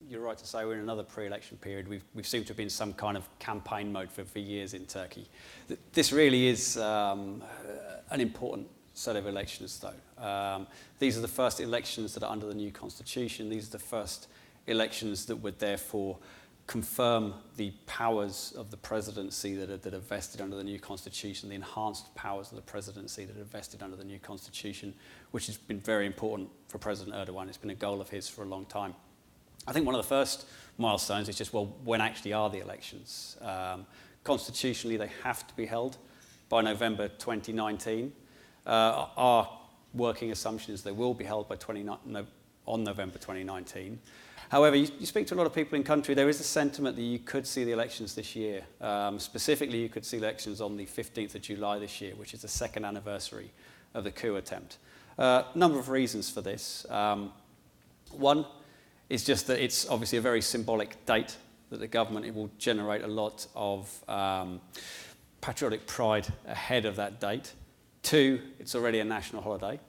you're right to say we're in another pre-election period. We've seemed to have been in some kind of campaign mode for years in Turkey. This really is an important set of elections, though. These are the first elections that are under the new constitution. These are the first elections that would therefore confirm the powers of the presidency that are vested under the new constitution, the enhanced powers of the presidency that are vested under the new constitution, which has been very important for President Erdogan. It's been a goal of his for a long time. I think one of the first milestones is just, well, when actually are the elections? Constitutionally, they have to be held by November 2019. Our working assumption is they will be held by on November 2019. However, you speak to a lot of people in country, there is a sentiment that you could see the elections this year. Specifically, you could see elections on the 15th of July this year, which is the second anniversary of the coup attempt. Number of reasons for this. One is just that it's obviously a very symbolic date that the government, it will generate a lot of patriotic pride ahead of that date. Two, it's already a national holiday.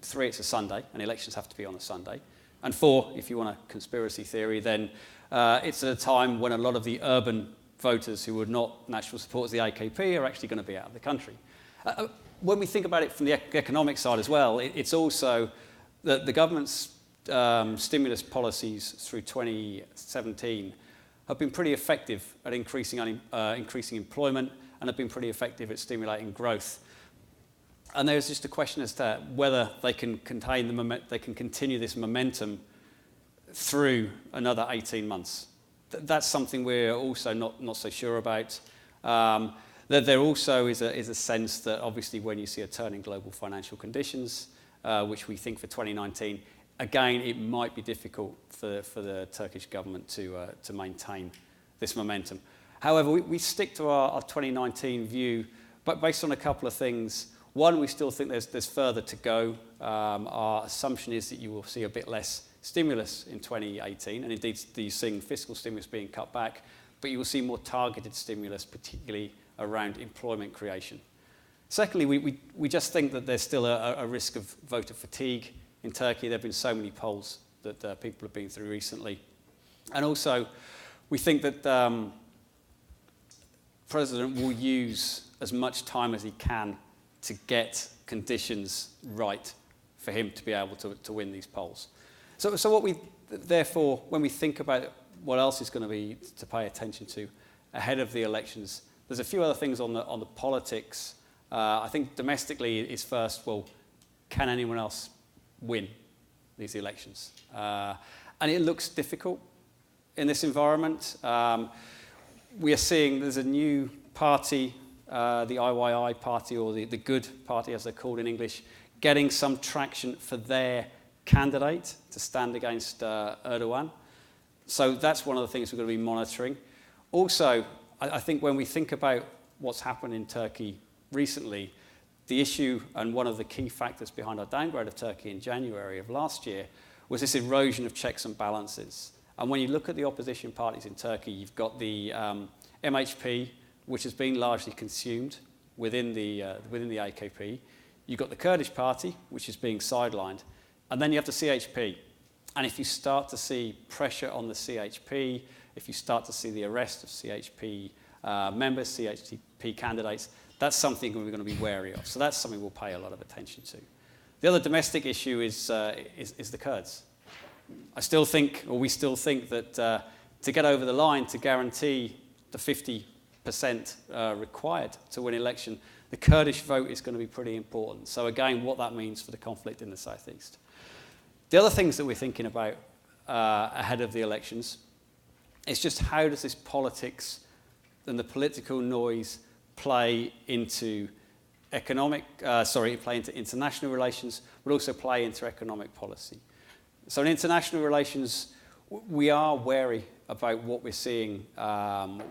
Three, it's a Sunday, and elections have to be on a Sunday. And four, if you want a conspiracy theory, then it's at a time when a lot of the urban voters who were not natural supporters of the AKP are actually going to be out of the country. When we think about it from the economic side as well, it's also that the government's stimulus policies through 2017 have been pretty effective at increasing employment and have been pretty effective at stimulating growth. And there's just a question as to whether they can continue this momentum through another 18 months. That's something we're also not so sure about. That there also is a sense that obviously when you see a turn in global financial conditions, which we think for 2019, again, it might be difficult for the Turkish government to maintain this momentum. However, we stick to our 2019 view, but based on a couple of things. One, we still think there's further to go. Our assumption is that you will see a bit less stimulus in 2018, and indeed you're seeing fiscal stimulus being cut back, but you will see more targeted stimulus, particularly around employment creation. Secondly, we just think that there's still a risk of voter fatigue in Turkey. There have been so many polls that people have been through recently. And also, we think that the President will use as much time as he can to get conditions right for him to be able to win these polls. So what therefore, when we think about what else is going to be to pay attention to ahead of the elections, there's a few other things on the politics. I think domestically is first, well, can anyone else win these elections? And it looks difficult in this environment. We are seeing there's a new party, the IYI party, or the Good Party as they're called in English, getting some traction for their candidate to stand against Erdogan. So that's one of the things we're going to be monitoring. Also, I think when we think about what's happened in Turkey recently, the issue and one of the key factors behind our downgrade of Turkey in January of last year was this erosion of checks and balances. And when you look at the opposition parties in Turkey, you've got the MHP, which has been largely consumed within the AKP. You've got the Kurdish party, which is being sidelined. And then you have the CHP. And if you start to see pressure on the CHP, if you start to see the arrest of CHP members, CHP candidates, that's something we're going to be wary of. So that's something we'll pay a lot of attention to. The other domestic issue is the Kurds. We still think that to get over the line, to guarantee the 50% required to win election, the Kurdish vote is going to be pretty important. So again, what that means for the conflict in the southeast. The other things that we're thinking about ahead of the elections is just how does this politics and the political noise play into international relations, but also play into economic policy. So in international relations, we are wary about what we're seeing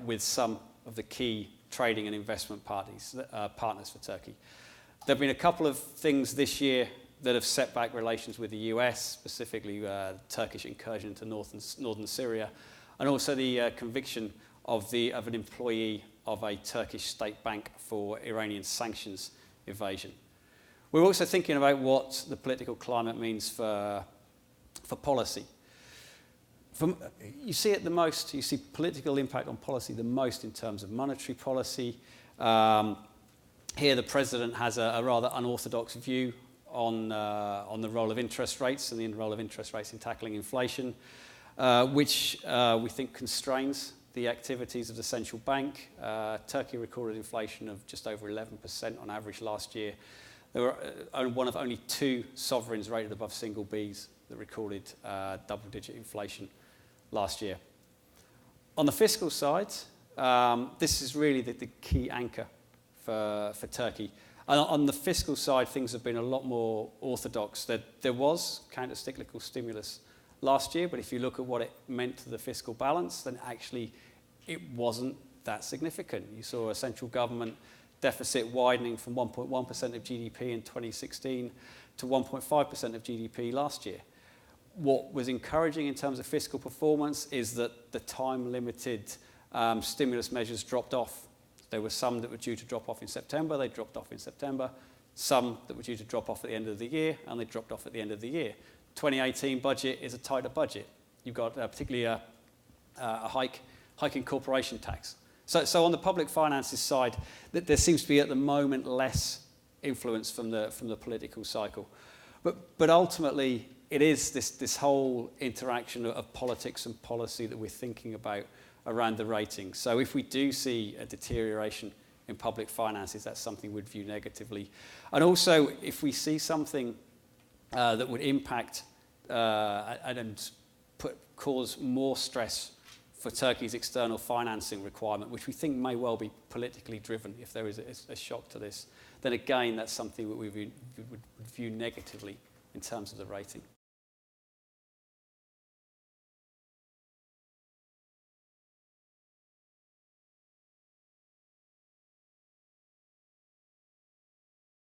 with some of the key trading and investment partners for Turkey. There have been a couple of things this year that have set back relations with the US, specifically Turkish incursion into northern Syria, and also the conviction of an employee of a Turkish state bank for Iranian sanctions evasion. We're also thinking about what the political climate means for policy. You see it the most, you see political impact on policy the most in terms of monetary policy. Here the President has a rather unorthodox view on the role of interest rates and the role of interest rates in tackling inflation, which we think constrains the activities of the central bank. Turkey recorded inflation of just over 11% on average last year. There were one of only 2 sovereigns rated above single Bs that recorded double-digit inflation last year. On the fiscal side, this is really the key anchor for Turkey. And on the fiscal side, things have been a lot more orthodox. There was counter-cyclical stimulus last year, but if you look at what it meant to the fiscal balance, then actually it wasn't that significant. You saw a central government deficit widening from 1.1% of GDP in 2016 to 1.5% of GDP last year. What was encouraging in terms of fiscal performance is that the time-limited stimulus measures dropped off. There were some that were due to drop off in September. They dropped off in September. Some that were due to drop off at the end of the year, and they dropped off at the end of the year. 2018 budget is a tighter budget. You've got particularly a hike in corporation tax. So on the public finances side, there seems to be at the moment less influence from the political cycle. But ultimately, it is this whole interaction of politics and policy that we're thinking about around the rating. So if we do see a deterioration in public finances, that's something we'd view negatively. And also, if we see something that would impact and cause more stress for Turkey's external financing requirement, which we think may well be politically driven if there is a shock to this, then again, that's something that we would view negatively in terms of the rating.